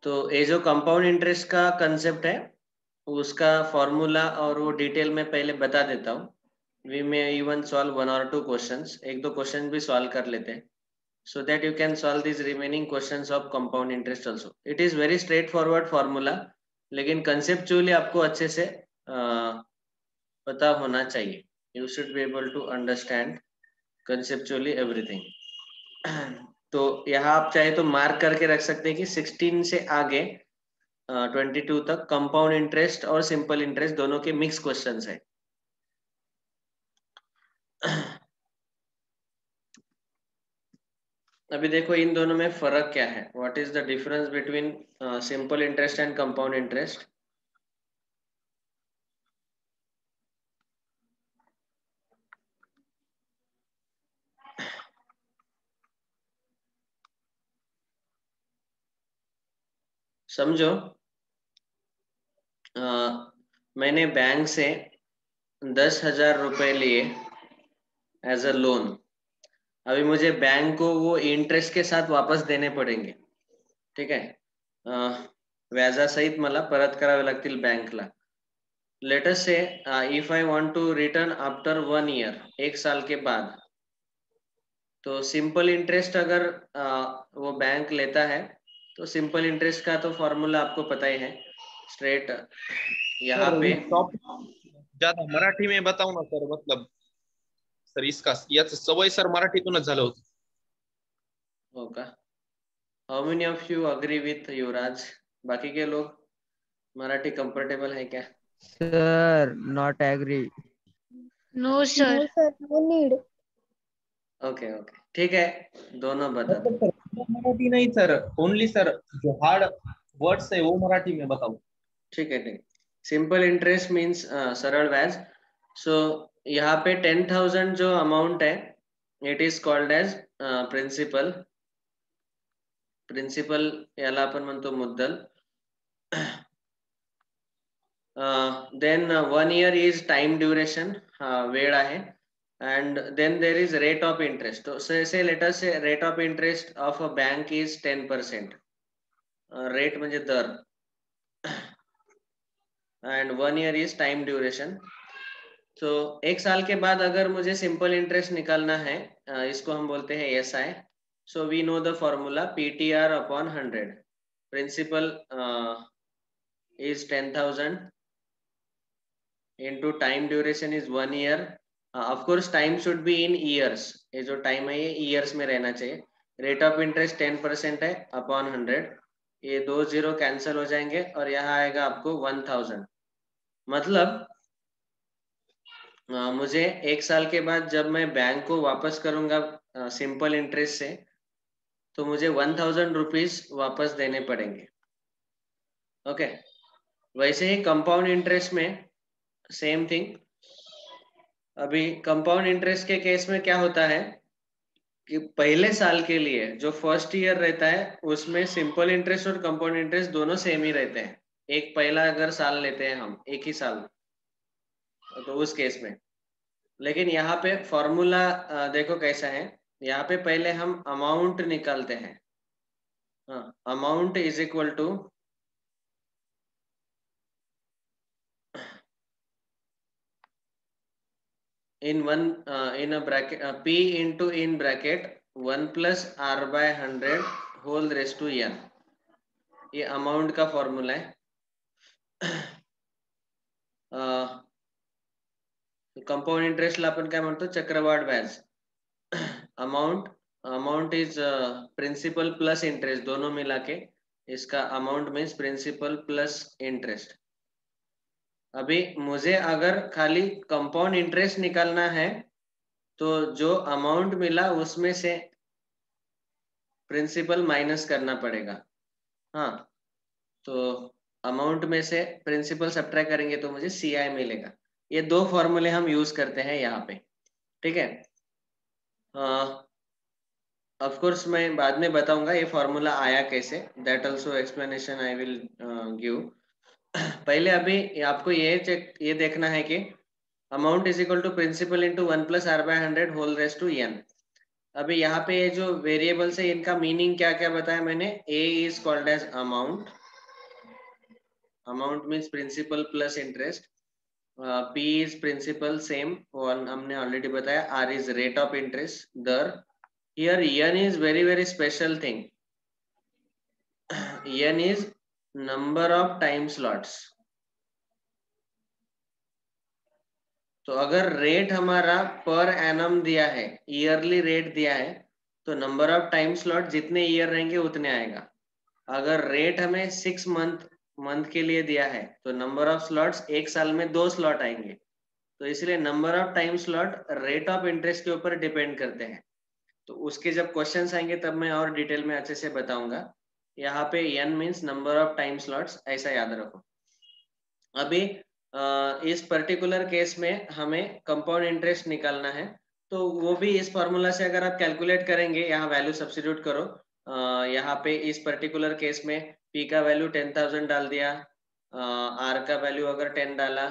तो ये जो कंपाउंड इंटरेस्ट का कंसेप्ट है उसका फॉर्मूला और वो डिटेल में पहले बता देता हूँ. We may even solve 1 or 2 questions, एक दो क्वेश्चन भी सॉल्व कर लेते हैं so that you can solve these remaining questions of compound interest also. It is very straightforward formula, लेकिन conceptually आपको अच्छे से पता होना चाहिए. You should be able to understand conceptually everything. तो यहाँ आप चाहे तो मार्क करके रख सकते हैं कि 16 से आगे 22 तक कंपाउंड इंटरेस्ट और सिंपल इंटरेस्ट दोनों के मिक्स क्वेश्चंस है. अभी देखो इन दोनों में फर्क क्या है. What is the difference between simple interest and compound interest. समझो मैंने बैंक से 10,000 रुपए लिए एज अ लोन. अभी मुझे बैंक को वो इंटरेस्ट के साथ वापस देने पडेंगे. ठीक आहे. व्याजासहित मला परत करावे लागतील बँकला. Let us say if I want to return after 1 year, 1 साल के बाद, तो सिंपल इंटरेस्ट अगर वो बैंक लेता है तो सिंपल इंटरेस्ट का तो फॉर्मूला आपको पता ही है. स्ट्रेट यहाँ सर पे इस टॉपिक ज्यादा मराठी में बताऊ ना सर. मतलब सर इसका याच सवय सर मराठीतूनच झालं होतं. हो का. How many of you agree with Yuvraj. बाकी के लोग मराठी कंफर्टेबल है क्या. Sir not agree. No sir. No, sir, no need. Okay okay ठीक है. दोनों बता दो. मतलब सर मराठी नहीं सर, ओनली सर जो हार्ड वर्ड्स है वो मराठी में बताओ. ठीक है ठीक. सिंपल इंटरेस्ट मीन्स सरल व्याज. सो यहाँ पे 10,000 जो अमाउंट है it is called as principal. Principal याला आपण म्हणतो मुद्दल. Then 1 year is time duration, वेळ आहे. and then there is rate of interest. So say let us say rate of interest of a bank is 10%. Rate म्हणजे दर. and 1 year is time duration. तो 1 साल के बाद अगर मुझे सिंपल इंटरेस्ट निकालना है, इसको हम बोलते हैं SI. So we know the formula PTR upon 100. Principal is 10,000 into time duration is 1 year. Of course time should be in years. ये जो टाइम है ये ईयर्स में रहना चाहिए. रेट ऑफ इंटरेस्ट 10% है अपॉन 100. ये 2 0 कैंसिल हो जाएंगे और यहाँ आएगा आपको 1,000. मतलब मुझे 1 साल के बाद जब मैं बैंक को वापस करूंगा सिंपल इंटरेस्ट से, तो मुझे 1,000 रुपीज वापस देने पड़ेंगे. ओके. वैसे ही कंपाउंड इंटरेस्ट में सेम थिंग. अभी कंपाउंड इंटरेस्ट के केस में क्या होता है कि पहले साल के लिए जो फर्स्ट ईयर रहता है उसमें सिंपल इंटरेस्ट और कंपाउंड इंटरेस्ट दोनों सेम ही रहते हैं. एक पहला अगर साल लेते हैं हम एक ही साल, तो उस केस में. लेकिन यहाँ पे फॉर्मूला देखो कैसा है. यहाँ पे पहले हम अमाउंट निकालते हैं. Amount is equal to in one in a bracket P into in bracket 1 plus R by 100 whole raised to n. ये अमाउंट का फॉर्मूला है. कंपाउंड इंटरेस्टला आपण काय म्हणतो चक्रवाढ व्याज. Amount is principal plus interest दोनों मिला के इसका amount means principal plus interest. अभी मुझे अगर खाली कंपाउंड इंटरेस्ट निकालना है तो जो अमाउंट मिला उसमें से प्रिंसिपल माइनस करना पड़ेगा. हाँ, तो अमाउंट में से प्रिंसिपल सब्ट्रैक्ट करेंगे तो मुझे CI मिलेगा. ये दो फॉर्मूले हम यूज करते हैं यहाँ पे. ठीक है. ऑफ कोर्स मैं बाद में बताऊंगा ये फॉर्मूला आया कैसे. That also explanation I will give. पहले अभी आपको ये देखना है कि amount is equal to principal into 1 plus R by 100 whole raised to n. अभी यहाँ पे ये जो वेरिएबल्स है इनका मीनिंग क्या क्या बताया मैंने. A is called as amount. Amount means principal plus interest. P is principal same one हमने ऑलरेडी बताया. R is rate of interest दर. Here N is very special thing. N is number of time slots. तो अगर rate हमारा per annum दिया है, yearly rate दिया है, तो नंबर ऑफ टाइम स्लॉट जितने ईयर रहेंगे उतने आएगा. अगर रेट हमें 6 मंथ के लिए दिया है तो नंबर ऑफ स्लॉट्स एक साल में 2 स्लॉट आएंगे. तो इसलिए number of time slot rate of interest के ऊपर डिपेंड करते हैं. तो उसके जब क्वेश्चंस आएंगे तब मैं और डिटेल में अच्छे से बताऊंगा. यहाँ पे n means number of time slots, ऐसा याद रखो. अभी इस पर्टिकुलर केस में हमें कंपाउंड इंटरेस्ट निकालना है. तो वो भी इस फॉर्मूला से अगर आप कैलकुलेट करेंगे, यहाँ वैल्यू सब्स्टिट्यूट करो. यहाँ पे इस पर्टिकुलर केस में P का वैल्यू 10,000 डाल दिया, R का वैल्यू अगर 10 डाला,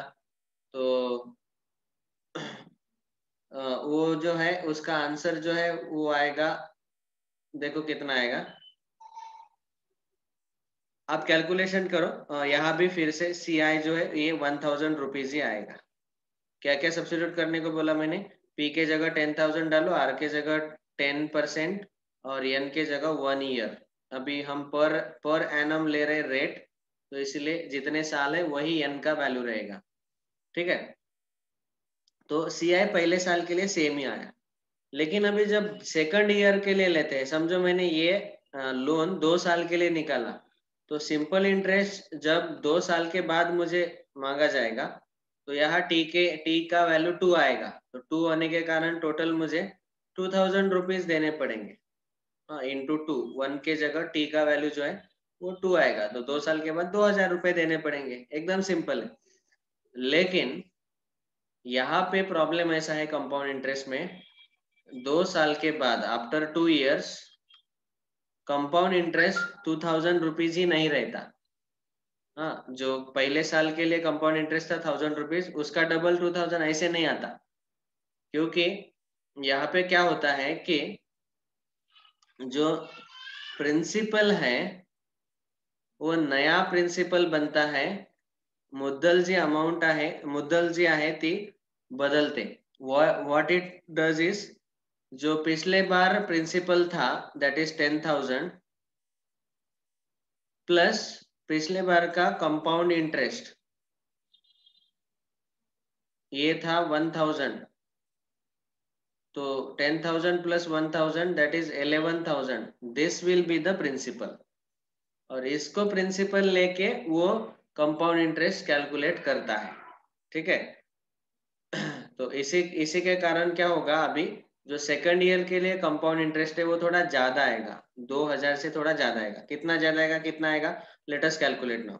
तो वो जो है उसका आंसर जो है वो आएगा. देखो कितना आएगा, आप कैलकुलेशन करो. यहाँ भी फिर से CI जो है ये 1,000 रुपीज ही आएगा. क्या क्या सब्स्टिट्यूट करने को बोला मैंने. P के जगह 10,000 डालो, R के जगह 10% और N के जगह 1 ईयर. अभी हम पर एनम ले रहे रेट, तो इसलिए जितने साल है वही N का वैल्यू रहेगा. ठीक है. तो CI पहले साल के लिए सेम ही आया. लेकिन अभी जब सेकंड ईयर के लिए लेते हैं, समझो मैंने ये लोन 2 साल के लिए निकाला, तो सिंपल इंटरेस्ट जब 2 साल के बाद मुझे मांगा जाएगा, तो यहाँ टी का वैल्यू 2 आएगा. तो 2 होने के कारण टोटल मुझे 2,000 रुपीज देने पड़ेंगे. इंटू 2, 1 के जगह टी का वैल्यू जो है वो 2 आएगा, तो 2 साल के बाद 2,000 रुपए देने पड़ेंगे. एकदम सिंपल है. लेकिन यहाँ पे प्रॉब्लम ऐसा है कंपाउंड इंटरेस्ट में, 2 साल के बाद after 2 years compound interest 2,000 rupees ही नहीं रहता. हाँ, जो पहले साल के लिए कंपाउंड इंटरेस्ट था 1,000 रुपीज, उसका डबल 2,000 ऐसे नहीं आता. क्योंकि यहाँ पे क्या होता है कि जो प्रिंसिपल है वो नया प्रिंसिपल बनता है, मुद्दल जी अमाउंट आहे, मुद्दल जी आहे ती बदलते. व्हाट इट डज इज, जो पिछले बार प्रिंसिपल था दैट इज 10,000 प्लस पिछले बार का कंपाउंड इंटरेस्ट ये था 1,000, तो 10,000 plus 1,000 that is 11,000. This will be the principal, और इसको प्रिंसिपल लेके वो कंपाउंड इंटरेस्ट कैलकुलेट करता है. ठीक है. तो इसी के कारण क्या होगा, अभी जो सेकंड ईयर के लिए कंपाउंड इंटरेस्ट है वो थोड़ा ज्यादा आएगा, 2,000 से थोड़ा ज्यादा आएगा. कितना ज्यादा आएगा, कितना आएगा, let us calculate now.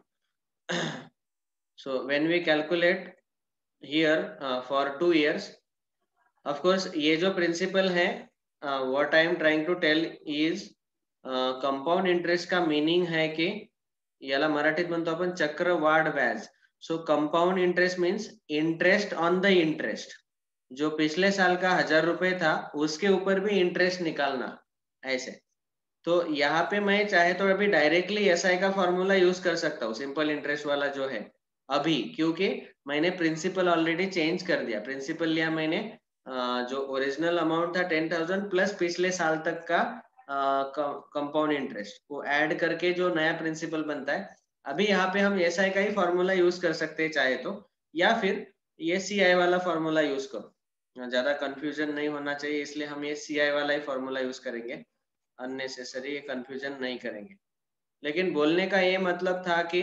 So when we calculate here for 2 years, of course ये जो प्रिंसिपल है, what I am trying to tell is, compound interest का मीनिंग है की याला मराठीत म्हणतो आपण चक्रवाढ व्याज. So compound interest means interest on the interest. जो पिछले साल का 1,000 रुपए था उसके ऊपर भी इंटरेस्ट निकालना, ऐसे. तो यहाँ पे मैं चाहे तो अभी डायरेक्टली SI का फॉर्मूला यूज कर सकता हूँ, सिंपल इंटरेस्ट वाला जो है अभी, क्योंकि मैंने प्रिंसिपल ऑलरेडी चेंज कर दिया. प्रिंसिपल लिया मैंने, जो ओरिजिनल अमाउंट था 10,000 प्लस पिछले साल तक का कंपाउंड इंटरेस्ट को ऐड करके जो नया प्रिंसिपल बनता है. अभी यहाँ पे हम SI का ही फॉर्मूला यूज कर सकते हैं चाहे तो, या फिर ये CI वाला फॉर्मूला यूज करो. ज्यादा कंफ्यूजन नहीं होना चाहिए, इसलिए हम ये CI वाला ही फॉर्मूला यूज करेंगे, अननेसेसरी कंफ्यूजन नहीं करेंगे. लेकिन बोलने का ये मतलब था कि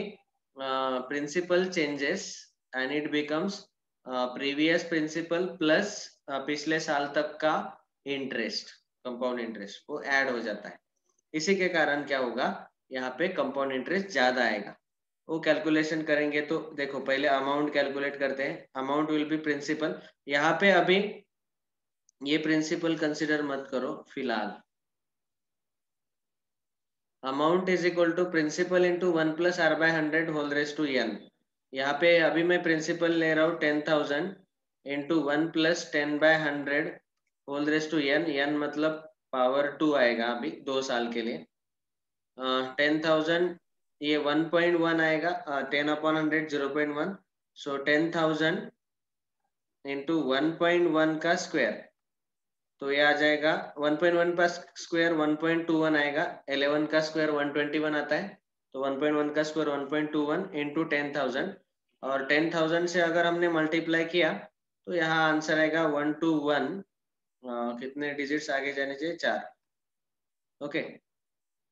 principal changes and it becomes previous principal plus पिछले साल तक का इंटरेस्ट, कंपाउंड इंटरेस्ट वो ऐड हो जाता है. इसी के कारण क्या होगा, यहाँ पे कंपाउंड इंटरेस्ट ज्यादा आएगा. वो कैलकुलेशन करेंगे तो देखो, पहले अमाउंट कैलकुलेट करते हैं. Amount will be principal. यहाँ पे अभी ये प्रिंसिपल कंसिडर मत करो फिलहाल. Amount is equal to principal into 1 plus R by 100 whole raise to n. यहाँ पे अभी मैं प्रिंसिपल ले रहा हूँ 10,000 into 1 plus 10 by 100 whole raise to n. n मतलब पावर 2 आएगा अभी 2 साल के लिए। 10,000 ये 1.1 आएगा, 10/100 0.1, सो 10,000 इंटू 1.1 का स्क्वायर, तो ये आ जाएगा 1.1 का स्क्वायर 1.21 आएगा, 11 का स्क्वायर 121 आता है, तो 1.1 का स्क्वायर 1.21 इंटू 10,000, और 10,000 से अगर हमने मल्टीप्लाई किया तो यहाँ आंसर आएगा 121, कितने डिजिट्स आगे जाने चाहिए, 4, ओके।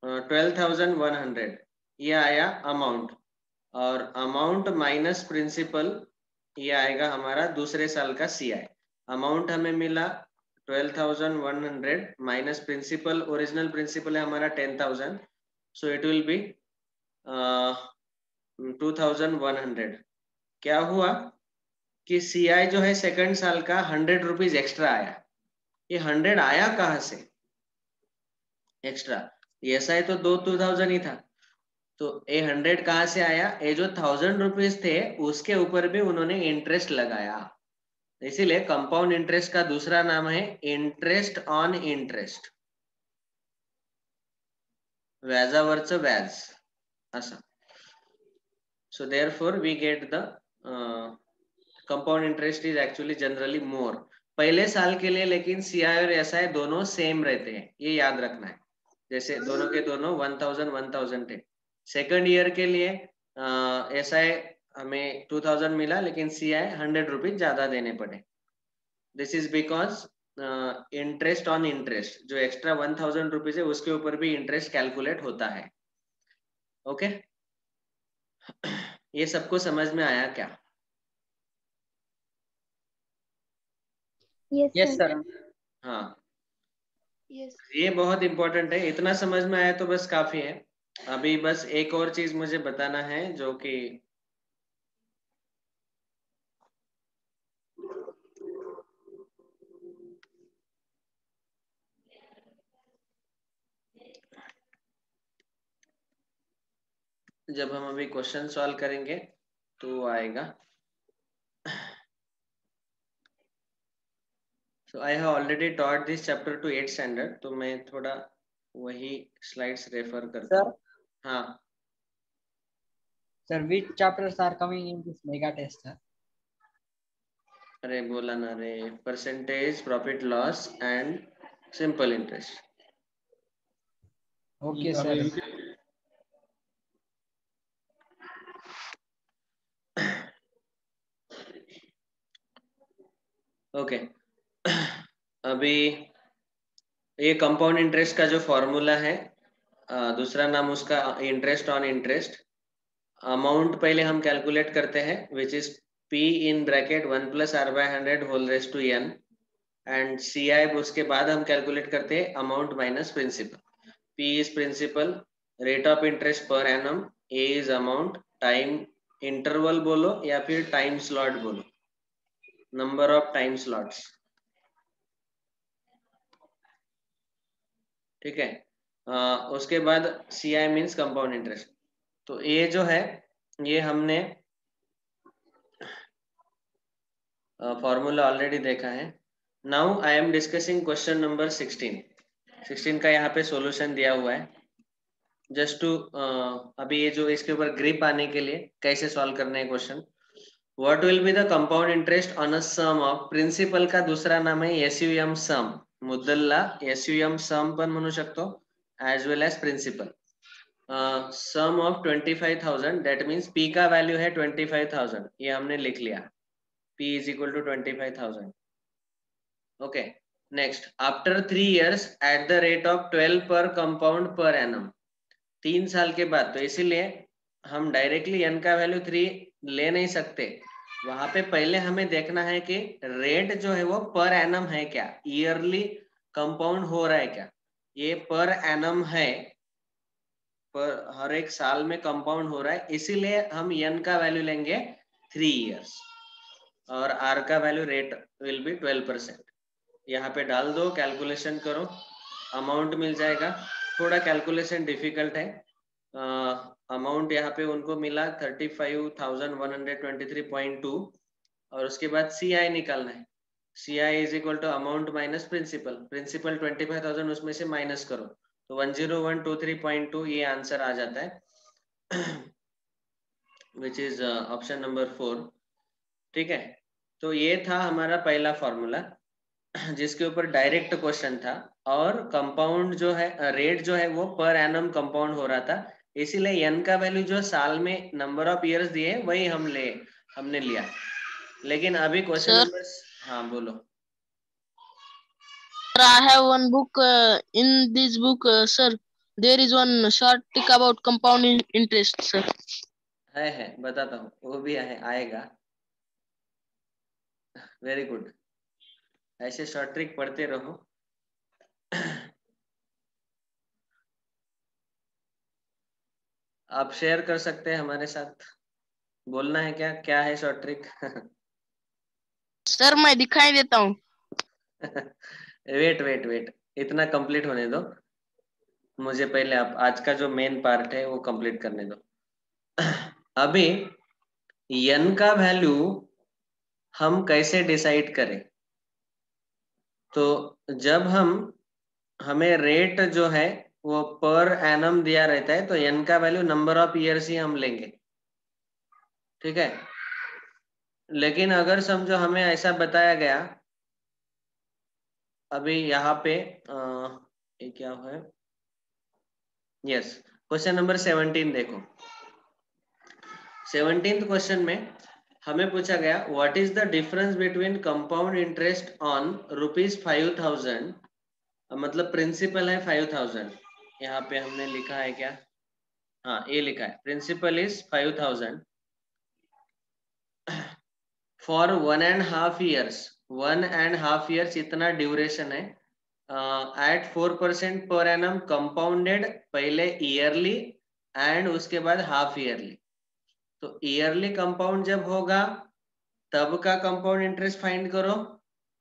12,100 ये आया अमाउंट, और अमाउंट माइनस प्रिंसिपल ये आएगा हमारा दूसरे साल का CI। अमाउंट हमें मिला 12,100 माइनस प्रिंसिपल, ओरिजिनल प्रिंसिपल है हमारा 10,000, सो इट विल बी 2,100। क्या हुआ कि CI जो है सेकंड साल का 100 रुपीज एक्स्ट्रा आया। ये 100 आया कहाँ से एक्स्ट्रा? SI तो 2,000 ही था, तो ये 100 कहाँ से आया? ये जो 1,000 रुपीज थे उसके ऊपर भी उन्होंने इंटरेस्ट लगाया, इसीलिए कंपाउंड इंटरेस्ट का दूसरा नाम है इंटरेस्ट ऑन इंटरेस्ट, व्याजावरचं व्याज असा। So therefore we get the compound interest is actually generally more पहले साल के लिए, लेकिन CI और SI दोनों सेम रहते हैं, ये याद रखना है। जैसे दोनों के दोनों 1,000 थे, सेकंड ईयर के लिए SI हमें 2,000 मिला, लेकिन CI 100 रुपीज ज्यादा देने पड़े। This is because interest on interest, जो एक्स्ट्रा 1,000 रुपीज है उसके ऊपर भी इंटरेस्ट कैलकुलेट होता है, ओके। ये सबको समझ में आया क्या? Yes sir. हाँ, यस। ये बहुत इंपॉर्टेंट है, इतना समझ में आया तो बस काफी है। अभी बस एक और चीज मुझे बताना है, जो कि जब हम अभी क्वेश्चन सॉल्व करेंगे तो आएगा। So I have already taught this chapter to 8th standard, तो मैं थोड़ा वही स्लाइड्स रेफर करता हूँ। हाँ Sir, which chapters are coming in this mega test, sir? अरे बोला ना रे, percentage, profit loss and simple interest. Okay, sir. Okay अभी ये कंपाउंड इंटरेस्ट का जो फॉर्मूला है, दूसरा नाम उसका इंटरेस्ट ऑन इंटरेस्ट। अमाउंट पहले हम कैलकुलेट करते हैं, which is P in bracket 1 + R/100 whole raise to n, and CI उसके बाद हम कैलकुलेट करते हैं amount minus principal. P is principal, rate of interest per annum, A is amount, time interval बोलो या फिर टाइम स्लॉट बोलो, number of time slots, ठीक है। उसके बाद CI मीन्स कंपाउंड इंटरेस्ट। तो ये जो है ये हमने फॉर्मूला ऑलरेडी देखा है। Now I am discussing question number 16 का यहाँ पे सॉल्यूशन दिया हुआ है। जस्ट टू अभी ये जो इसके ऊपर ग्रिप आने के लिए कैसे सॉल्व करना है question. What will be the compound interest on a sum of, principal का दूसरा नाम है SUM सम, मुद्दलला SUM सम पण म्हणू शकतो, as well as principal. Sum of 25,000, that means P का वैल्यू है 25,000, ये हमने लिख लिया, P is equal to 25,000, okay. Next, after 3 years at the rate of 12 per compound per annum, 3 साल के बाद, तो इसीलिए हम डायरेक्टली n का वैल्यू 3 ले नहीं सकते, वहां पे पहले हमें देखना है कि रेट जो है वो पर एनम है क्या, ईयरली कंपाउंड हो रहा है क्या। ये पर एनम है, पर हर एक साल में कंपाउंड हो रहा है, इसीलिए हम n का वैल्यू लेंगे 3 years, और R का वैल्यू रेट विल बी 12%। यहाँ पे डाल दो, कैलकुलेशन करो, अमाउंट मिल जाएगा। थोड़ा कैलकुलेशन डिफिकल्ट है, अमाउंट यहाँ पे उनको मिला 35,123.2, और उसके बाद CI निकालना है। CI is equal to amount minus principal, principal 25,000 उसमें से माइनस करो तो 10123.2 ये आंसर आ जाता है विच इज ऑप्शन नंबर 4। ठीक है, तो ये था हमारा पहला फॉर्मूला जिसके ऊपर डायरेक्ट क्वेश्चन था और कंपाउंड जो है रेट जो है वो पर एनम कंपाउंड हो रहा था, इसीलिए एन का वैल्यू जो साल में नंबर ऑफ इयर्स दिए वही हमने लिया। लेकिन अभी क्वेश्चन Sir, नंबर, हाँ बोलो। I have one book. In this book, sir, there is one short trick about compound interest, sir. है बताता हूँ, वो भी आएगा। वेरी गुड, ऐसे शॉर्ट ट्रिक पढ़ते रहो। आप शेयर कर सकते हैं हमारे साथ, बोलना है क्या क्या है शॉर्ट ट्रिक? सर मैं दिखाई देता हूँ। वेट इतना कंप्लीट होने दो मुझे, पहले आप आज का जो मेन पार्ट है वो कंप्लीट करने दो। अभी n का वैल्यू हम कैसे डिसाइड करें? तो जब हमें रेट जो है वो पर एनम दिया रहता है तो n का value number of years he हम लेंगे, ठीक है। लेकिन अगर समझो हमें ऐसा बताया गया, अभी यहाँ पे ये क्या है, यस, क्वेश्चन नंबर 17 देखो। 17th क्वेश्चन में हमें पूछा गया what is the difference between compound interest on ₹5,000, मतलब प्रिंसिपल है 5,000, यहाँ पे हमने लिखा है क्या, हाँ ये लिखा है principal is 5,000 for 1.5 years, 1.5 years इतना ड्यूरेशन है, एट 4% पर एनम कंपाउंडेड, पहले ईयरली एंड उसके बाद हाफ ईयरली। तो ईयरली कंपाउंड जब होगा तब का कंपाउंड इंटरेस्ट फाइंड करो,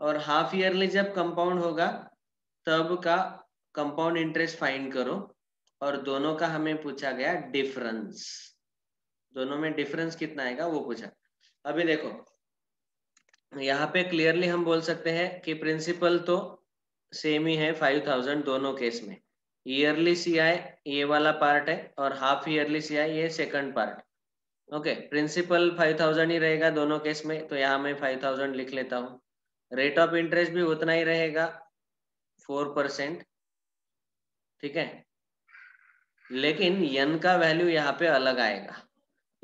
और हाफ ईयरली जब कंपाउंड होगा तब का कंपाउंड इंटरेस्ट फाइंड करो, और दोनों का हमें पूछा गया डिफरेंस, दोनों में डिफरेंस कितना आएगा वो पूछा। अभी देखो यहाँ पे क्लियरली हम बोल सकते हैं कि प्रिंसिपल तो सेम ही है 5,000 दोनों केस में, ईयरली CI ये वाला पार्ट है और हाफ ईयरली CI ये सेकंड पार्ट। ओके, प्रिंसिपल 5,000 ही रहेगा दोनों केस में, तो यहाँ मैं 5,000 लिख लेता हूँ। रेट ऑफ इंटरेस्ट भी उतना ही रहेगा 4%, ठीक है। लेकिन n का वैल्यू यहाँ पे अलग आएगा।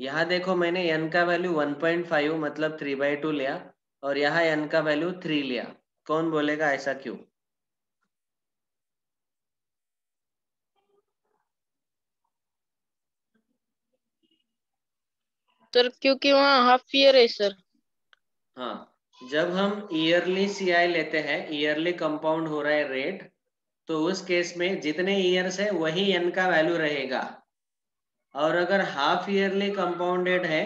यहाँ देखो मैंने n का वैल्यू 1.5 मतलब 3/2 लिया, और यहाँ n का वैल्यू 3 लिया। कौन बोलेगा ऐसा क्यों? सर क्योंकि वहाँ हाफ ईयर है सर। हाँ, जब हम ईयरली CI लेते हैं, ईयरली कंपाउंड हो रहा है रेट, तो उस केस में जितने ईयर्स है वही n का वैल्यू रहेगा, और अगर हाफ ईयरली कंपाउंडेड है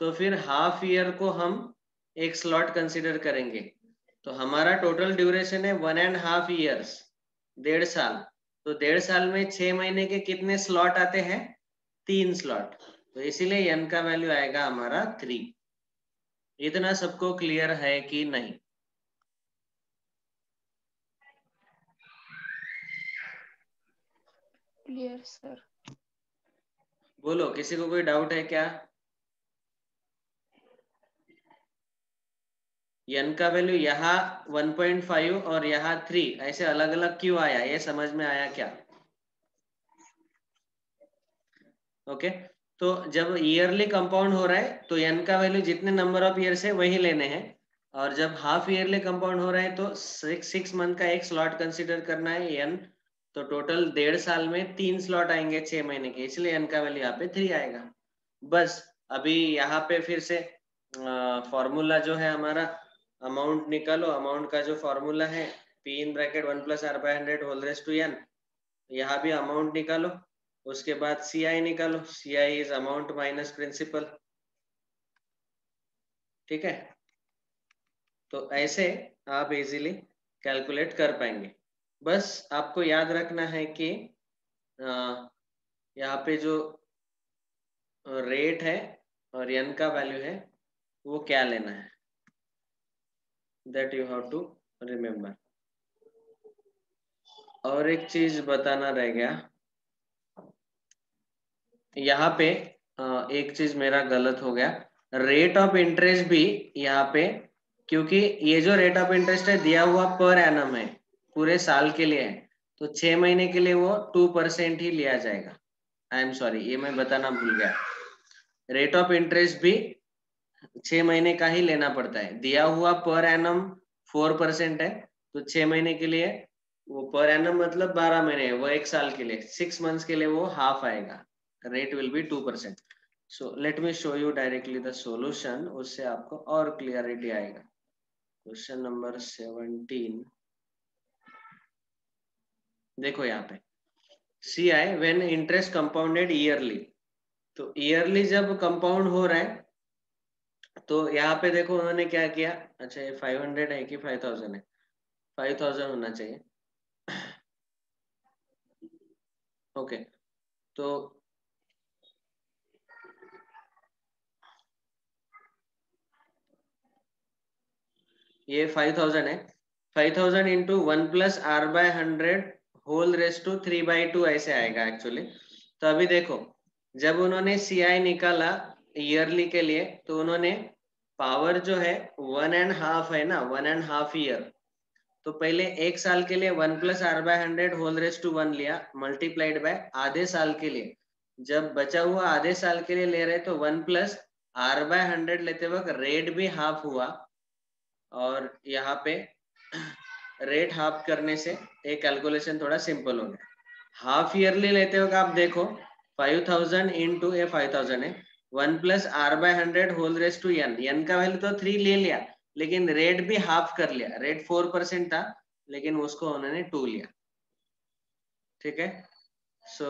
तो फिर हाफ ईयर को हम एक स्लॉट कंसीडर करेंगे। तो हमारा टोटल ड्यूरेशन है 1.5 years, 1.5 साल। तो 1.5 साल में 6 महीने के कितने स्लॉट आते हैं? 3 स्लॉट। तो इसीलिए n का वैल्यू आएगा हमारा 3। इतना सबको क्लियर है कि नहीं? Clear sir. बोलो, किसी को कोई डाउट है क्या? n का वैल्यू यहाँ 1.5 और यहाँ 3 ऐसे अलग अलग क्यों आया, ये समझ में आया क्या? ओके, तो जब ईयरली कंपाउंड हो रहा है तो n का वैल्यू जितने नंबर ऑफ ईयर है वही लेने हैं, और जब हाफ ईयरली कंपाउंड हो रहा है तो 6 मंथ का एक स्लॉट कंसीडर करना है n। तो टोटल 1.5 साल में 3 स्लॉट आएंगे 6 महीने के, इसलिए n का वैल्यू यहाँ पे 3 आएगा। बस अभी यहाँ पे फिर से फॉर्मूला जो है हमारा, अमाउंट निकालो। अमाउंट का जो फॉर्मूला है P 1 + R/100 whole raise to n, यहाँ भी अमाउंट निकालो, उसके बाद CI निकालो, CI is amount minus principal, ठीक है। तो ऐसे आप इजीली कैलकुलेट कर पाएंगे। बस आपको याद रखना है कि यहाँ पे जो रेट है और n का वैल्यू है वो क्या लेना है। That you have to remember. और एक चीज बताना रह गया, यहाँ पे एक चीज मेरा गलत हो गया, रेट ऑफ इंटरेस्ट भी यहाँ पे, क्योंकि ये जो रेट ऑफ इंटरेस्ट है दिया हुआ पर एनम है, पूरे साल के लिए है, तो 6 महीने के लिए वो 2% ही लिया जाएगा। आई एम सॉरी, ये मैं बताना भूल गया, रेट ऑफ इंटरेस्ट भी 6 महीने का ही लेना पड़ता है। दिया हुआ पर एनम 4% है, तो 6 महीने के लिए वो पर एनम मतलब 12 महीने, वो एक साल के लिए 6 मंथ्स के लिए वो हाफ आएगा, rate will be 2%. So let me show you directly the solution, उससे आपको और क्लियरिटी आएगा। क्वेश्चन नंबर 17 देखो यहाँ पे, CI when interest compounded yearly, तो ईयरली जब कंपाउंड हो रहा है तो यहाँ पे देखो उन्होंने क्या किया, अच्छा ये 500 है कि 5000 है, 5000 होना चाहिए। ओके तो ये 5000 है, 5000 into 1+r/100 whole raise to 3/2 ऐसे आएगा एक्चुअली। तो अभी देखो जब उन्होंने CI निकाला ईयरली के लिए, तो उन्होंने पावर जो है 1.5 है ना, 1.5 ईयर, तो पहले एक साल के लिए 1+r/100 होल रेस टू 1 लिया, मल्टीप्लाइड बाय आधे साल के लिए, जब बचा हुआ आधे साल के लिए ले रहे तो 1+r/100 लेते वक्त रेट भी हाफ हुआ, और यहाँ पे रेट हाफ करने से एक कैलकुलेशन थोड़ा सिंपल हो गया। हाफ ईयरली लेते हो आप देखो 5000 इंटू ये 5000 है, 1+r/100 whole raise to n का वैल्यू तो 3 ले लिया, लेकिन रेट भी हाफ कर लिया, रेट 4% था लेकिन उसको उन्होंने 2 लिया। ठीक है, सो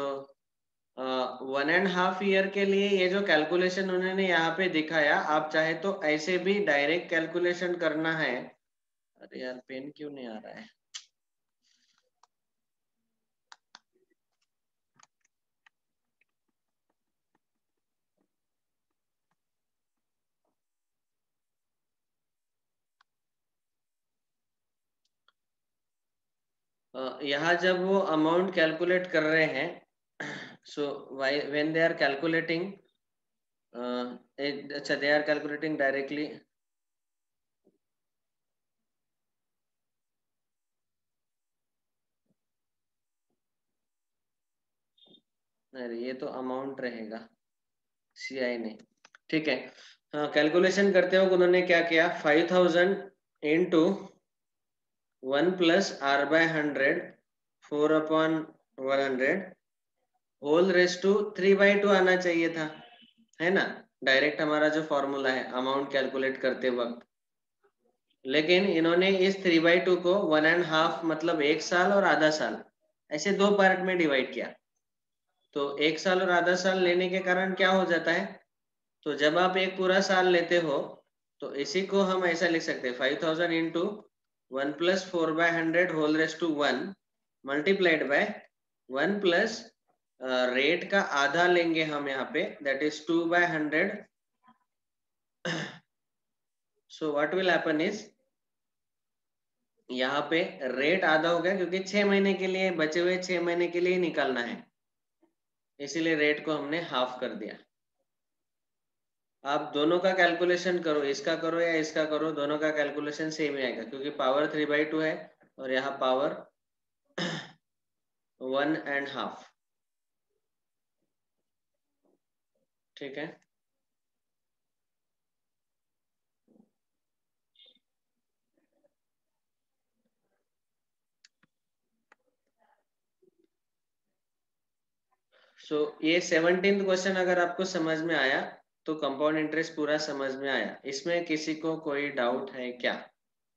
1.5 ईयर के लिए ये जो कैलकुलेशन उन्होंने यहाँ पे दिखाया, आप चाहे तो ऐसे भी डायरेक्ट कैलकुलेशन करना है। अरे यार पेन क्यों नहीं आ रहा है, यहाँ जब वो अमाउंट कैलकुलेट कर रहे हैं, so when they are calculating, अच्छा दे आर कैलकुलेटिंग डायरेक्टली, अरे ये तो अमाउंट रहेगा CI नहीं, ठीक है। हाँ कैलकुलेशन करते हो उन्होंने क्या किया, 5000 into 1+r/100 4/100 whole raise to 3/2 आना चाहिए था, है ना, डायरेक्ट हमारा जो फॉर्मूला है अमाउंट कैलकुलेट करते वक्त, लेकिन इन्होंने इस 3/2 को 1.5 मतलब एक साल और आधा साल ऐसे दो पार्ट में डिवाइड किया। तो एक साल और आधा साल लेने के कारण क्या हो जाता है, तो जब आप एक पूरा साल लेते हो तो इसी को हम ऐसा लिख सकते हैं 5000 into 1+4/100 whole raise to 1 multiplied by 1+ rate का आधा लेंगे हम यहाँ पे, that is 2/100। So what will happen is, यहाँ पे रेट आधा हो गया क्योंकि 6 महीने के लिए, बचे हुए 6 महीने के लिए निकालना है, इसीलिए रेट को हमने हाफ कर दिया। आप दोनों का कैलकुलेशन करो, इसका करो या इसका करो, दोनों का कैलकुलेशन सेम ही आएगा क्योंकि पावर 3/2 है और यहाँ पावर 1.5। ठीक है, सो ये 17th क्वेश्चन अगर आपको समझ में आया तो कंपाउंड इंटरेस्ट पूरा समझ में आया। इसमें किसी को कोई डाउट है क्या,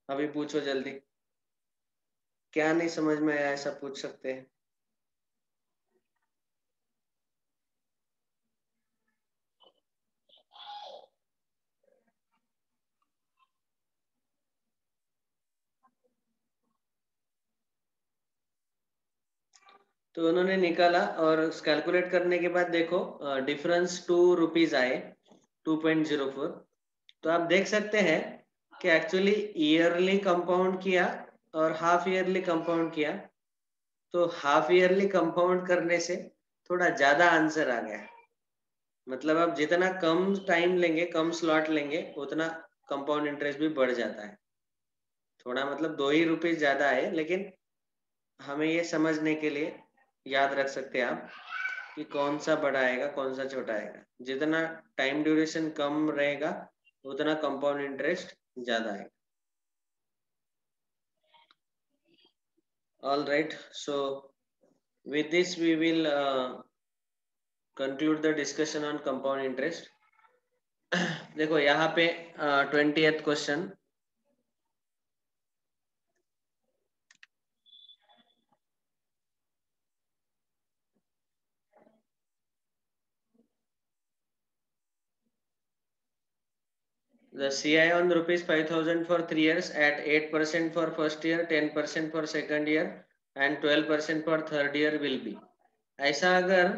अभी पूछो जल्दी, क्या नहीं समझ में आया ऐसा पूछ सकते हैं। तो उन्होंने निकाला और कैलकुलेट करने के बाद देखो डिफरेंस 2 रुपीज आए, 2.04। तो आप देख सकते हैं कि एक्चुअली ईयरली कंपाउंड किया और हाफ ईयरली कंपाउंड किया, तो हाफ ईयरली कंपाउंड करने से थोड़ा ज्यादा आंसर आ गया। मतलब आप जितना कम टाइम लेंगे, कम स्लॉट लेंगे, उतना कंपाउंड इंटरेस्ट भी बढ़ जाता है। थोड़ा मतलब 2 ही रुपीज ज्यादा है, लेकिन हमें ये समझने के लिए याद रख सकते हैं आप कि कौन सा बड़ा आएगा, कौन सा छोटा आएगा। जितना टाइम ड्यूरेशन कम रहेगा, उतना कंपाउंड इंटरेस्ट ज्यादा आएगा। All right, so with this we will conclude the discussion on compound interest. देखो यहाँ पे 20th question, the CI on rupees 5,000 for 3 years at 8% for first year, 10% for second year and 12% for third year will be। ऐसा अगर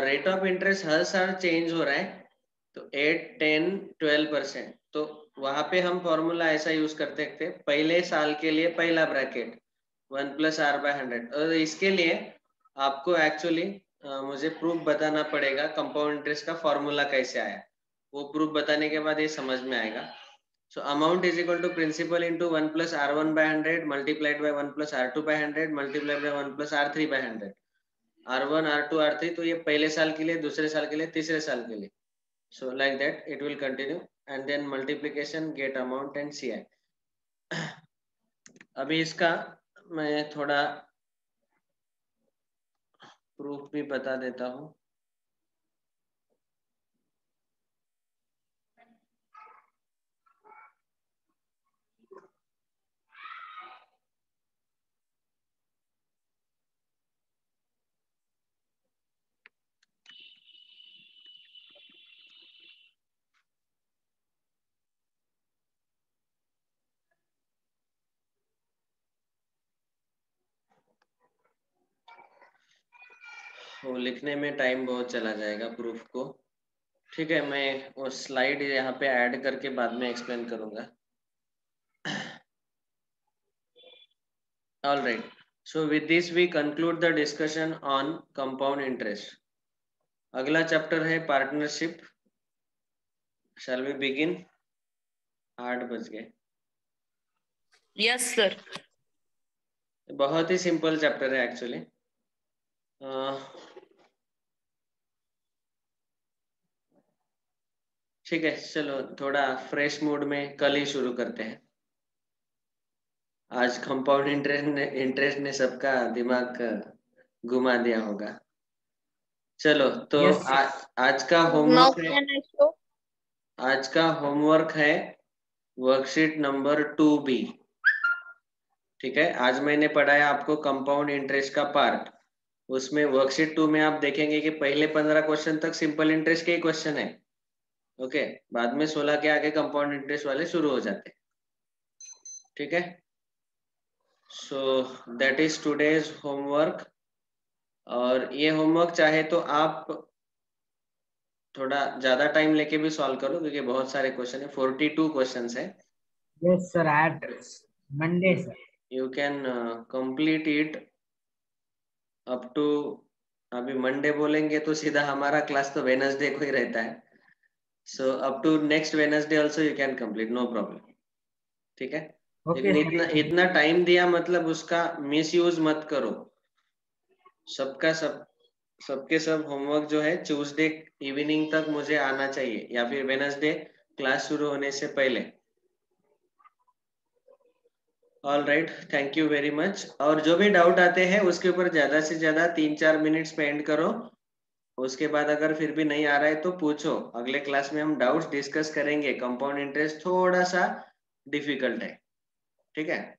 rate of interest हर साल change हो रहा है तो 8, 10, 12%, तो वहां पे हम फॉर्मूला ऐसा यूज करते थे, पहले साल के लिए पहला ब्रैकेट 1 + R/100। और इसके लिए आपको एक्चुअली मुझे प्रूफ बताना पड़ेगा कंपाउंड इंटरेस्ट का फॉर्मूला कैसे आया। वो प्रूफ बताने के बाद ये समझ में आएगा। So amount is equal to principal into 1 + R1/100 multiplied by 1 + R2/100 multiplied by 1 + R3/100। R1, R2, R3, तो ये पहले साल के लिए, दूसरे साल के लिए, तीसरे साल के लिए। So like that it will continue and then multiplication, get amount and CI। अभी इसका मैं थोड़ा प्रूफ भी बता देता हूँ। वो लिखने में टाइम बहुत चला जाएगा प्रूफ को। ठीक है, मैं वो स्लाइड यहाँ पे ऐड करके बाद में एक्सप्लेन करूंगा। All right, so with this we conclude the discussion on compound interest। अगला चैप्टर है पार्टनरशिप। Shall we begin? 8 बज गए। Yes, sir. बहुत ही सिंपल चैप्टर है एक्चुअली। ठीक है, चलो थोड़ा फ्रेश मूड में कल ही शुरू करते हैं। आज कंपाउंड इंटरेस्ट ने सबका दिमाग घुमा दिया होगा। चलो तो Yes, sir. आज का Now होमवर्क है, can I show? आज का होमवर्क है वर्कशीट नंबर 2B। ठीक है, आज मैंने पढ़ाया आपको कंपाउंड इंटरेस्ट का पार्ट। उसमें वर्कशीट 2 में आप देखेंगे कि पहले 15 क्वेश्चन तक सिंपल इंटरेस्ट के ही क्वेश्चन है। ओके, बाद में 16 के आगे कंपाउंड इंटरेस्ट वाले शुरू हो जाते हैं। ठीक है, so that is today's homework. और ये होमवर्क चाहे तो आप थोड़ा ज्यादा टाइम लेके भी सॉल्व करो, क्योंकि बहुत सारे क्वेश्चन है, 42 क्वेश्चन है। Yes, sir. At Monday, sir. You can complete it up to, अभी मंडे बोलेंगे तो सीधा हमारा क्लास तो वेडनेसडे को ही रहता है। So up to next Wednesday also you can complete, no problem. ठीक है, Okay, लेकिन sir. इतना इतना टाइम दिया मतलब उसका मिस यूज मत करो। सबका सबके सब होमवर्क जो है ट्यूसडे इवनिंग तक मुझे आना चाहिए, या फिर वेडनेसडे क्लास शुरू होने से पहले। All right, thank you very much. और जो भी डाउट आते हैं उसके ऊपर ज्यादा से ज्यादा 3-4 मिनट स्पेंड करो। उसके बाद अगर फिर भी नहीं आ रहा है तो पूछो, अगले क्लास में हम डाउट्स डिस्कस करेंगे। कंपाउंड इंटरेस्ट थोड़ा सा डिफिकल्ट है। ठीक है,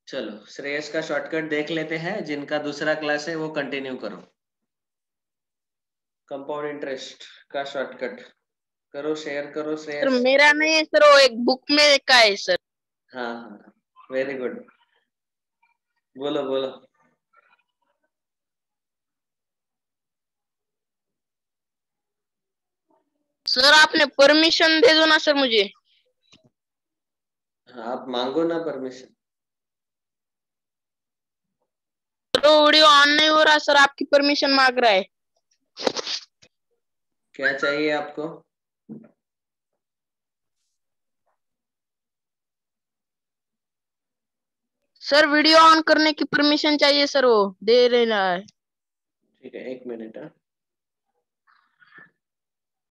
चलो श्रेयस का शॉर्टकट देख लेते हैं, जिनका दूसरा क्लास है वो कंटिन्यू करो। कंपाउंड इंटरेस्ट का शॉर्टकट करो, शेयर करो सर श्रेयस। मेरा नहीं है सर, वो एक बुक में का है सर। हाँ हाँ, वेरी गुड, बोलो बोलो। सर आपने परमिशन दे दो ना सर मुझे। आप मांगो ना परमिशन। तो वीडियो ऑन नहीं हो रहा सर, आपकी परमिशन मांग रहा है। क्या चाहिए आपको? सर वीडियो ऑन करने की परमिशन चाहिए सर, वो दे रहा है। ठीक है, 1 मिनट।